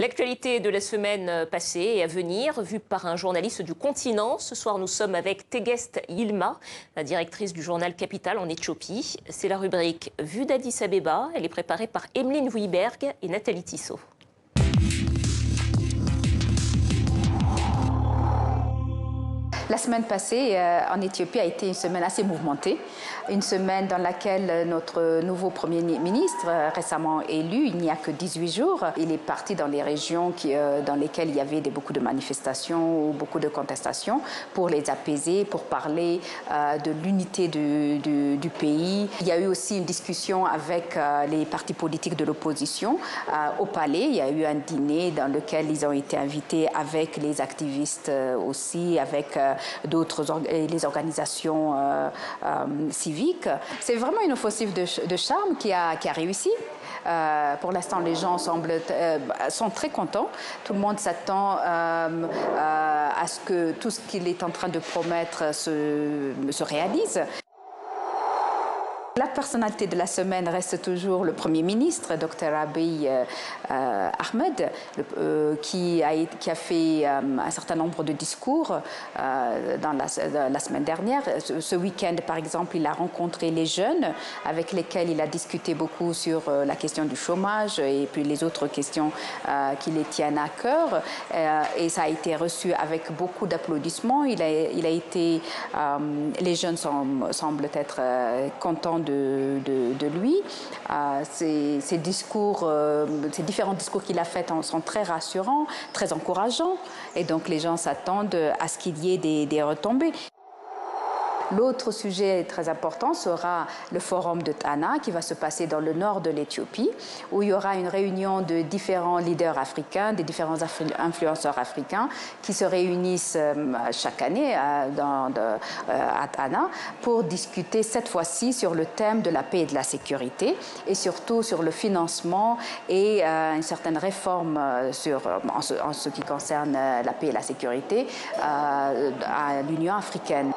L'actualité de la semaine passée et à venir, vue par un journaliste du continent. Ce soir, nous sommes avec Tegest Yilma, la directrice du journal Capital en Éthiopie. C'est la rubrique Vue d'Addis Abeba. Elle est préparée par Emeline Wouiberg et Nathalie Tissot. La semaine passée en Éthiopie a été une semaine assez mouvementée, une semaine dans laquelle notre nouveau Premier ministre, récemment élu, il n'y a que 18 jours, il est parti dans les régions dans lesquelles il y avait beaucoup de manifestations ou beaucoup de contestations pour les apaiser, pour parler de l'unité du pays. Il y a eu aussi une discussion avec les partis politiques de l'opposition au palais. Il y a eu un dîner dans lequel ils ont été invités avec les activistes aussi, avec les organisations civiques. C'est vraiment une offensive de charme qui a réussi. Pour l'instant, les gens sont très contents. Tout le monde s'attend à ce que tout ce qu'il est en train de promettre se réalise. La personnalité de la semaine reste toujours le Premier ministre, Dr Abiy Ahmed, qui a fait un certain nombre de discours dans la semaine dernière. Ce week-end, par exemple, il a rencontré les jeunes avec lesquels il a discuté beaucoup sur la question du chômage et puis les autres questions qui les tiennent à cœur. Et ça a été reçu avec beaucoup d'applaudissements. Les jeunes semblent être contents de lui. Ces différents discours qu'il a faits sont très rassurants, très encourageants, et donc les gens s'attendent à ce qu'il y ait des retombées. L'autre sujet très important sera le forum de Tana qui va se passer dans le nord de l'Éthiopie, où il y aura une réunion de différents leaders africains, des différents influenceurs africains qui se réunissent chaque année à Tana pour discuter cette fois-ci sur le thème de la paix et de la sécurité et surtout sur le financement et une certaine réforme en ce qui concerne la paix et la sécurité à l'Union africaine.